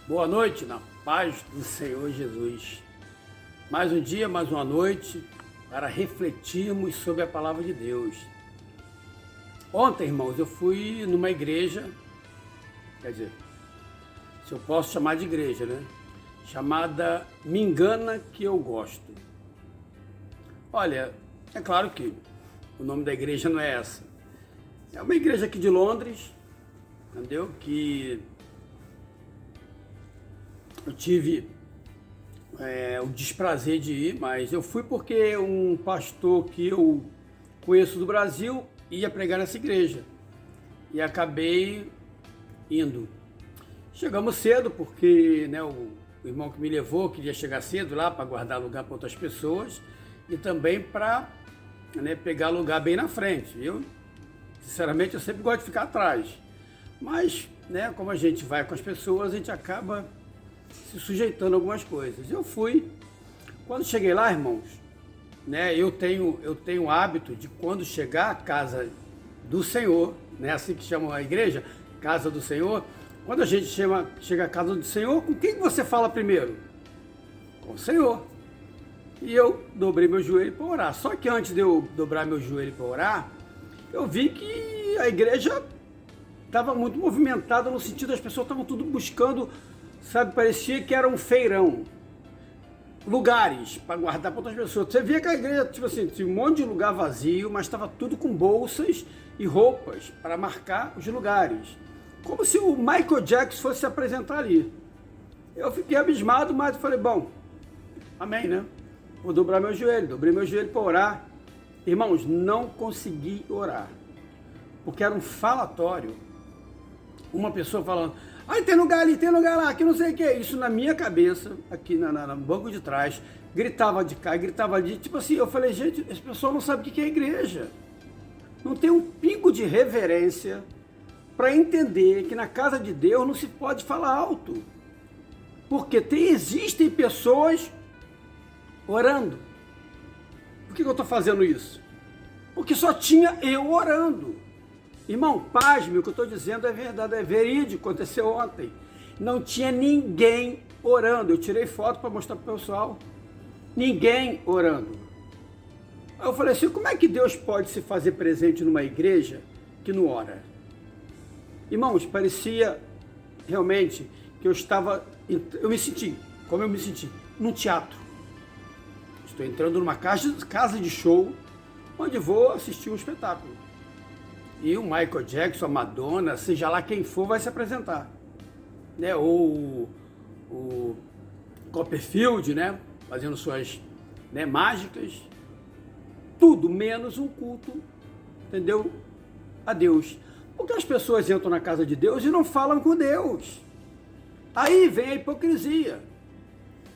Boa noite, na paz do Senhor Jesus. Mais um dia, mais uma noite, para refletirmos sobre a palavra de Deus. Ontem, irmãos, eu fui numa igreja, quer dizer, se eu posso chamar de igreja, né? Chamada Me Engana Que Eu Gosto. Olha, é claro que o nome da igreja não é essa. É uma igreja aqui de Londres, entendeu? Que eu tive o desprazer de ir, mas eu fui porque um pastor que eu conheço do Brasil ia pregar nessa igreja. E acabei indo. Chegamos cedo porque o irmão que me levou queria chegar cedo lá para guardar lugar para outras pessoas e também para pegar lugar bem na frente. Eu, sinceramente, eu sempre gosto de ficar atrás. Mas, como a gente vai com as pessoas, a gente acaba se sujeitando a algumas coisas. Eu fui. Quando cheguei lá, irmãos, eu tenho o hábito de quando chegar à casa do Senhor, assim que chamam a igreja, casa do Senhor, quando a gente chega à casa do Senhor, com quem você fala primeiro? Com o Senhor. E eu dobrei meu joelho para orar. Só que antes de eu dobrar meu joelho para orar, eu vi que a igreja estava muito movimentada, no sentido das pessoas estavam tudo buscando, parecia que era um feirão. Lugares para guardar para outras pessoas. Você via que a igreja, tinha um monte de lugar vazio, mas estava tudo com bolsas e roupas para marcar os lugares. Como se o Michael Jackson fosse se apresentar ali. Eu fiquei abismado, mas falei, bom, amém, né? Vou dobrar meu joelho. Dobrei meu joelho para orar. Irmãos, não consegui orar. Porque era um falatório. Uma pessoa falando, tem lugar ali, tem lugar lá, que não sei o que. Isso na minha cabeça, aqui no banco de trás, gritava de cá, gritava de... eu falei, gente, esse pessoal não sabe o que é igreja. Não tem um pingo de reverência para entender que na casa de Deus não se pode falar alto. Porque existem pessoas orando. Por que eu estou fazendo isso? Porque só tinha eu orando. Irmão, pasme, o que eu estou dizendo é verdade, é verídico, aconteceu ontem. Não tinha ninguém orando. Eu tirei foto para mostrar para o pessoal. Ninguém orando. Aí eu falei assim, como é que Deus pode se fazer presente numa igreja que não ora? Irmãos, parecia realmente que eu me senti, como eu me senti, num teatro. Estou entrando numa casa de show, onde vou assistir um espetáculo. E o Michael Jackson, a Madonna, seja lá quem for, vai se apresentar. Ou o Copperfield, fazendo suas mágicas. Tudo menos um culto, entendeu? A Deus. Porque as pessoas entram na casa de Deus e não falam com Deus. Aí vem a hipocrisia.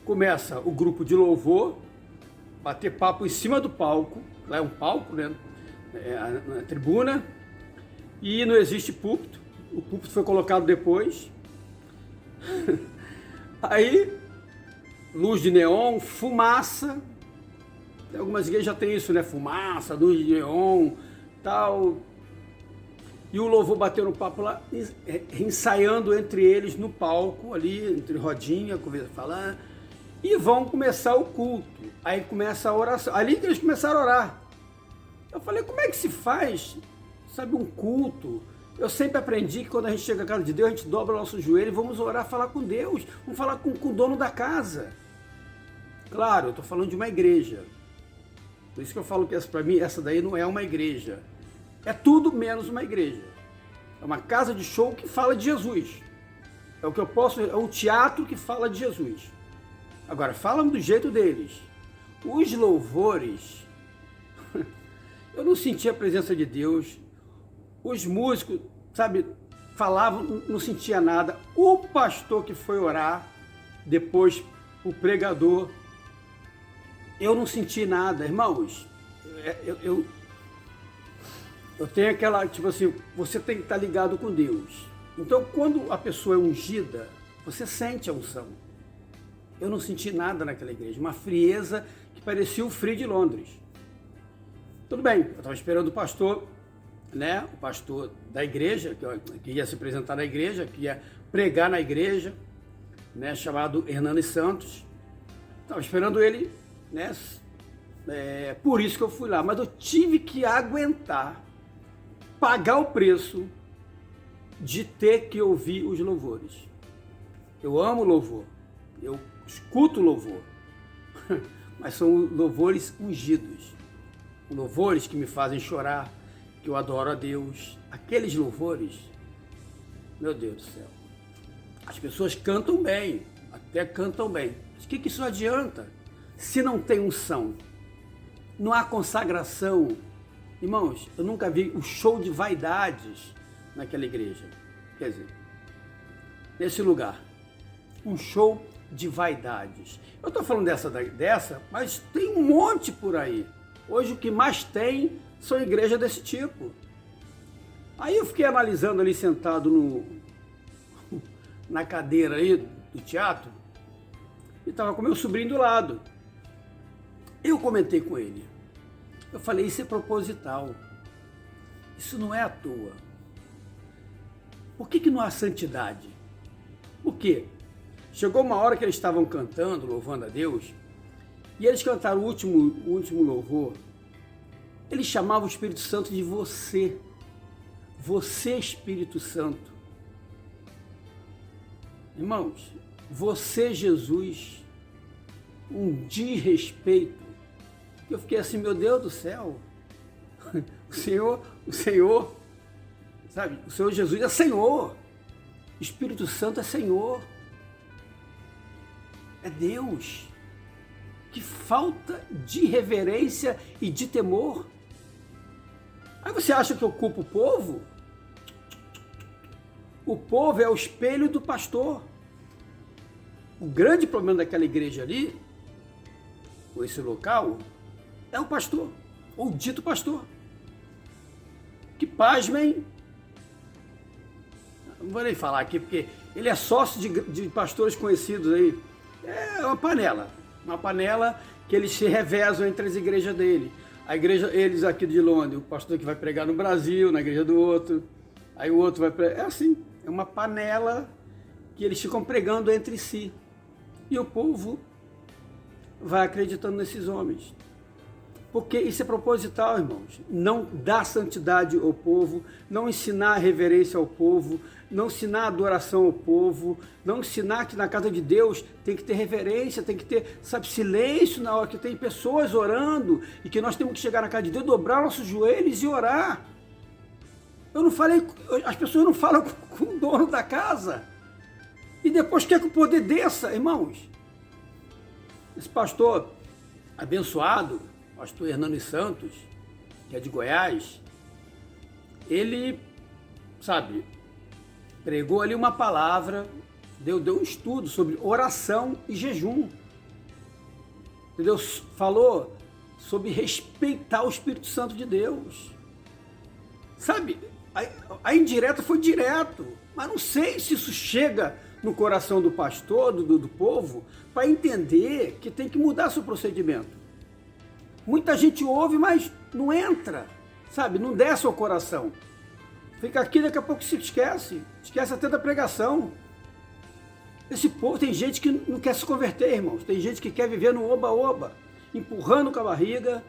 Começa o grupo de louvor, bater papo em cima do palco. Lá é um palco, na tribuna. E não existe púlpito. O púlpito foi colocado depois. Aí, luz de neon, fumaça. Algumas igrejas já tem isso, fumaça, luz de neon, tal. E o louvor bateu no papo lá, ensaiando entre eles no palco, ali, entre rodinha, falar. E vão começar o culto. Aí começa a oração. Ali que eles começaram a orar. Eu falei, como é que se faz, um culto? Eu sempre aprendi que quando a gente chega à casa de Deus, a gente dobra o nosso joelho e vamos orar, falar com Deus. Vamos falar com o dono da casa. Claro, eu estou falando de uma igreja. Por isso que eu falo que para mim, essa daí não é uma igreja. É tudo menos uma igreja. É uma casa de show que fala de Jesus. É um teatro que fala de Jesus. Agora, falam do jeito deles. Os louvores, eu não senti a presença de Deus. Os músicos, falavam, não sentia nada. O pastor que foi orar, depois o pregador, eu não senti nada. Irmãos, eu tenho aquela, você tem que estar ligado com Deus. Então, quando a pessoa é ungida, você sente a unção. Eu não senti nada naquela igreja, uma frieza que parecia o frio de Londres. Tudo bem, eu estava esperando o pastor, o pastor da igreja, que ia se apresentar na igreja, que ia pregar na igreja. né, chamado Hernani Santos. Estava esperando ele, né? Por isso que eu fui lá, mas eu tive que aguentar, pagar o preço de ter que ouvir os louvores. Eu amo louvor, eu escuto louvor, mas são louvores ungidos, louvores que me fazem chorar, que eu adoro a Deus. Aqueles louvores, meu Deus do céu, as pessoas cantam bem, até cantam bem, mas o que isso adianta se não tem unção? Não há consagração. Irmãos, eu nunca vi um show de vaidades naquela igreja. Quer dizer, nesse lugar, um show de vaidades. Eu estou falando dessa, mas tem um monte por aí. Hoje o que mais tem são igrejas desse tipo. Aí eu fiquei analisando ali, sentado na cadeira aí do teatro, e estava com meu sobrinho do lado. Eu comentei com ele. Eu falei, isso é proposital. Isso não é à toa. Por que não há santidade? Por quê? Chegou uma hora que eles estavam cantando, louvando a Deus, e eles cantaram o último louvor. Eles chamavam o Espírito Santo de você. Você, Espírito Santo. Irmãos, você, Jesus, um desrespeito. Eu fiquei assim, meu Deus do céu, o Senhor, sabe, o Senhor Jesus é Senhor, Espírito Santo é Senhor, é Deus. Que falta de reverência e de temor. Aí você acha que eu culpo o povo? O povo é o espelho do pastor. O grande problema daquela igreja ali, ou esse local, é o pastor, ou o dito pastor. Que pasmem, não vou nem falar aqui, porque ele é sócio de pastores conhecidos aí. É uma panela que eles se revezam entre as igrejas dele. A igreja, eles aqui de Londres, o pastor que vai pregar no Brasil, na igreja do outro, aí o outro vai pregar. É assim, é uma panela que eles ficam pregando entre si. E o povo vai acreditando nesses homens. Porque isso é proposital, irmãos. Não dar santidade ao povo, não ensinar reverência ao povo, não ensinar adoração ao povo, não ensinar que na casa de Deus tem que ter reverência, tem que ter, sabe, silêncio na hora que tem pessoas orando e que nós temos que chegar na casa de Deus, dobrar nossos joelhos e orar. Eu não falei, as pessoas não falam com o dono da casa. E depois quer que o poder desça, irmãos. Esse pastor abençoado, pastor Hernani Santos, que é de Goiás, ele, sabe, pregou ali uma palavra, deu um estudo sobre oração e jejum, entendeu? Falou sobre respeitar o Espírito Santo de Deus, sabe? A indireta foi direto, mas não sei se isso chega no coração do pastor, do povo, para entender que tem que mudar seu procedimento. Muita gente ouve, mas não entra, sabe? Não desce ao coração. Fica aqui, daqui a pouco se esquece até da pregação. Esse povo, tem gente que não quer se converter, irmãos. Tem gente que quer viver no oba-oba, empurrando com a barriga,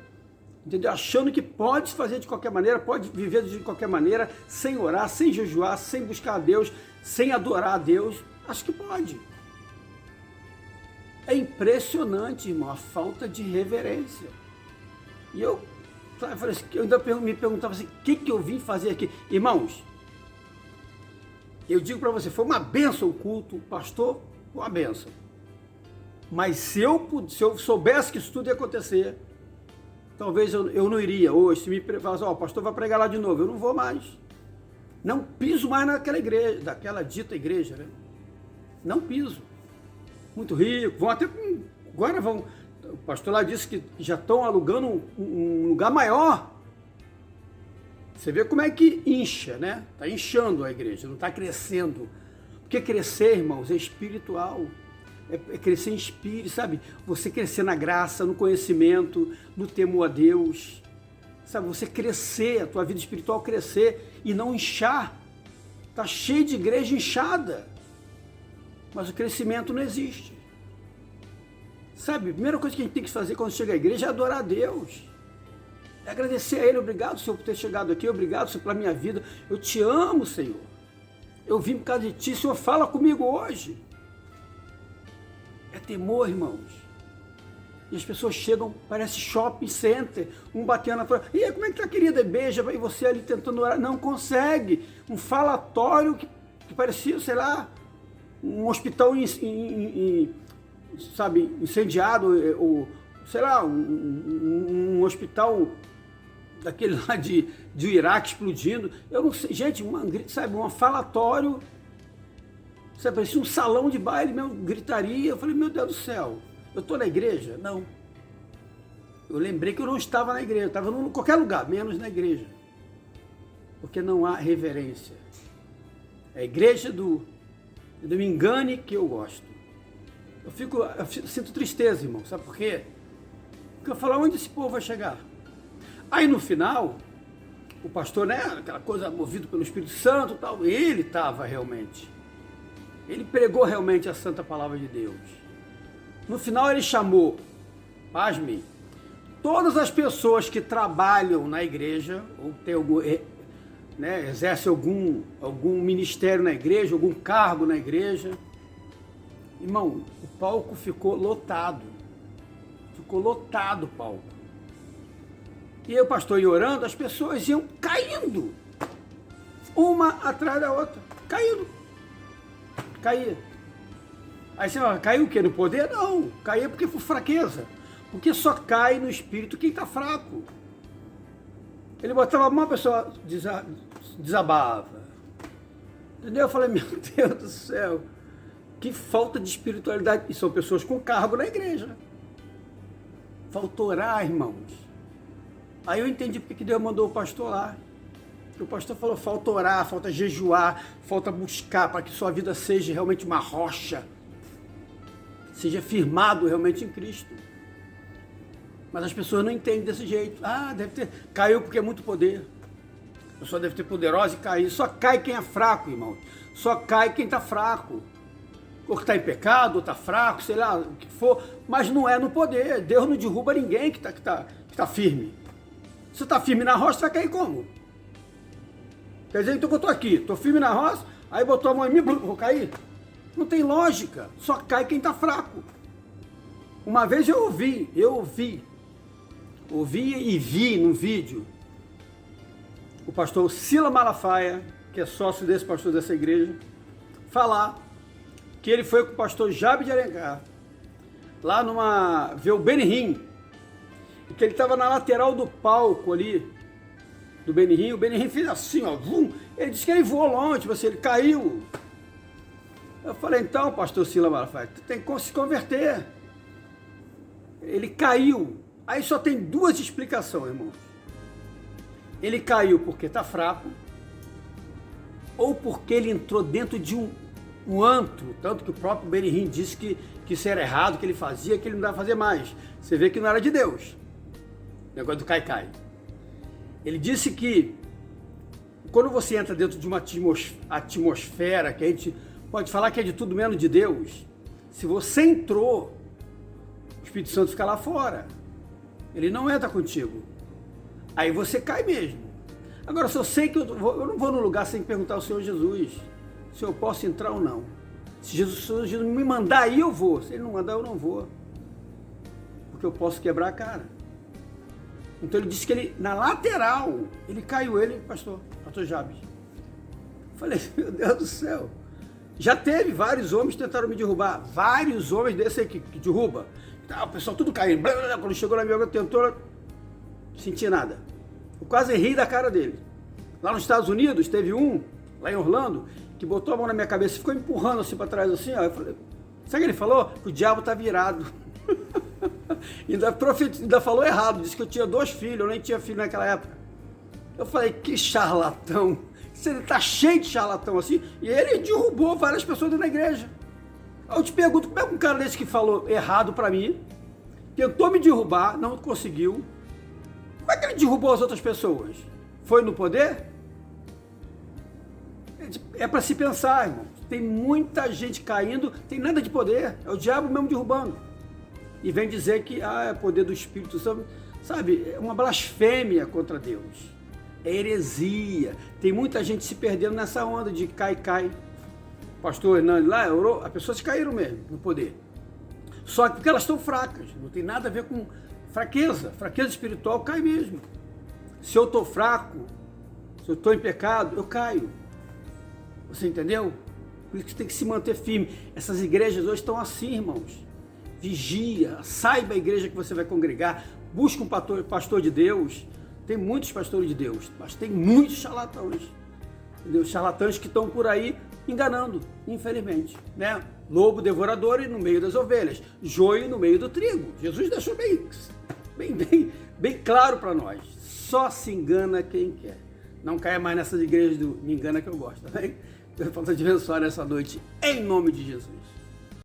entendeu? Achando que pode fazer de qualquer maneira, pode viver de qualquer maneira, sem orar, sem jejuar, sem buscar a Deus, sem adorar a Deus. Acho que pode. É impressionante, irmão, a falta de reverência. E eu falei assim, eu ainda me perguntava assim, o que eu vim fazer aqui? Irmãos, eu digo para você, foi uma bênção o culto, pastor, uma bênção. Mas se eu soubesse que isso tudo ia acontecer, talvez eu não iria hoje. Se me falasse, o pastor vai pregar lá de novo, eu não vou mais. Não piso mais naquela igreja, daquela dita igreja, né? Não piso. Muito rico, vão até, agora vão... O pastor lá disse que já estão alugando um lugar maior. Você vê como é que incha, né? Está inchando a igreja, não está crescendo. Porque crescer, irmãos, é espiritual. É crescer em espírito, sabe? Você crescer na graça, no conhecimento, no temor a Deus. Sabe? Você crescer, a tua vida espiritual crescer e não inchar. Está cheio de igreja inchada. mas o crescimento não existe. Sabe, a primeira coisa que a gente tem que fazer quando chega à igreja é adorar a Deus. É agradecer a Ele. Obrigado, Senhor, por ter chegado aqui. Obrigado, Senhor, pela minha vida. Eu te amo, Senhor. Eu vim por causa de Ti. Senhor, fala comigo hoje. É temor, irmãos. E as pessoas chegam, parece shopping center, um batendo na porta. E aí, como é que tá, querida? Beija, e você ali tentando orar. Não consegue. Um falatório que parecia, sei lá, um hospital sabe, incendiado, ou sei lá, um hospital daquele lá de Iraque explodindo. Eu não sei, gente, sabe, um falatório, sabe, parecia um salão de baile mesmo, gritaria. Eu falei, meu Deus do céu, eu estou na igreja? Não. Eu lembrei que eu não estava na igreja, eu estava em qualquer lugar, menos na igreja. Porque não há reverência. É a igreja do me engane que eu gosto. Eu sinto tristeza, irmão, sabe por quê? Porque eu falo, onde esse povo vai chegar? Aí no final, o pastor, né, aquela coisa movido pelo Espírito Santo e tal, ele estava realmente. Ele pregou realmente a santa palavra de Deus. No final ele chamou, pasmem, todas as pessoas que trabalham na igreja, ou tem algum, né, exerce algum ministério na igreja, algum cargo na igreja. Irmão, o palco ficou lotado. Ficou lotado o palco. E aí o pastor ia orando, as pessoas iam caindo. Uma atrás da outra. Caindo. Caía. Aí você fala, caiu o quê? No poder? Não. Caía porque foi fraqueza. Porque só cai no espírito quem está fraco. Ele botava a mão, a pessoa desabava. Entendeu? Eu falei, meu Deus do céu. Que falta de espiritualidade. E são pessoas com cargo na igreja. Faltou orar, irmãos. Aí eu entendi porque que Deus mandou o pastor lá. Porque o pastor falou, falta orar, falta jejuar, falta buscar para que sua vida seja realmente uma rocha. Seja firmado realmente em Cristo. Mas as pessoas não entendem desse jeito. Ah, deve ter... Caiu porque é muito poder. A pessoa deve ter poderosa e cair. Só cai quem é fraco, irmão. Só cai quem está fraco. Ou que está em pecado, ou está fraco, sei lá, o que for, mas não é no poder. Deus não derruba ninguém que tá firme. Se você está firme na rocha, você vai cair como? Quer dizer, então que eu estou aqui, estou firme na rocha, aí botou a mão em mim, vou cair? Não tem lógica, só cai quem está fraco. Uma vez eu ouvi e vi num vídeo, o pastor Sila Malafaia, que é sócio desse pastor dessa igreja, falar que ele foi com o pastor Jabe de Alencar, lá ver o Benihim, e que ele estava na lateral do palco ali, do Benihim, o Benihim fez assim, ó, vum, ele disse que ele voou longe, tipo assim, ele caiu. Eu falei, então, pastor Sila Malafaia, tu tem que se converter. Ele caiu. Aí só tem duas explicações, irmãos. Ele caiu porque está fraco, ou porque ele entrou dentro de um antro, tanto que o próprio Benihim disse que isso era errado, que ele fazia, que ele não dava fazer mais. Você vê que não era de Deus. O negócio do cai-cai. Ele disse que quando você entra dentro de uma atmosfera que a gente pode falar que é de tudo menos de Deus, se você entrou, o Espírito Santo fica lá fora. Ele não entra contigo. Aí você cai mesmo. Agora, se eu sei que eu não vou no lugar sem perguntar ao Senhor Jesus se eu posso entrar ou não. Se Jesus me mandar aí, eu vou. Se ele não mandar, eu não vou. Porque eu posso quebrar a cara. Então ele disse que ele, na lateral, ele caiu, pastor Jabes. Falei, meu Deus do céu. Já teve vários homens que tentaram me derrubar. Vários homens desse aí que derruba. O pessoal tudo caindo. Quando chegou na minha hora, tentou, não senti nada. Eu quase ri da cara dele. Lá nos Estados Unidos, teve um, lá em Orlando, que botou a mão na minha cabeça e ficou empurrando assim para trás, assim, ó. Eu falei, sabe o que ele falou? Que o diabo tá virado. ainda falou errado, disse que eu tinha 2 filhos, eu nem tinha filho naquela época. Eu falei, que charlatão. Ele tá cheio de charlatão assim, e ele derrubou várias pessoas dentro da igreja. Eu te pergunto, como é que um cara desse que falou errado para mim, tentou me derrubar, não conseguiu, como é que ele derrubou as outras pessoas? Foi no poder? É para se pensar, irmão. Tem muita gente caindo, tem nada de poder, é o diabo mesmo derrubando. E vem dizer que é poder do Espírito Santo, sabe, é uma blasfêmia contra Deus. É heresia. Tem muita gente se perdendo nessa onda de cai. Pastor Hernandes lá orou, as pessoas caíram mesmo no poder. Só que porque elas estão fracas, não tem nada a ver com fraqueza espiritual, cai mesmo. Se eu estou fraco, se eu estou em pecado, eu caio. Você entendeu? Por isso que tem que se manter firme. Essas igrejas hoje estão assim, irmãos. Vigia, saiba a igreja que você vai congregar, busque um pastor de Deus. Tem muitos pastores de Deus, mas tem muitos charlatães. Entendeu? Charlatães que estão por aí enganando, infelizmente, né? Lobo devorador no meio das ovelhas, joio no meio do trigo. Jesus deixou bem claro para nós. Só se engana quem quer. Não caia mais nessas igrejas do me engana que eu gosto, tá bem? Eu posso te abençoar nessa noite, em nome de Jesus.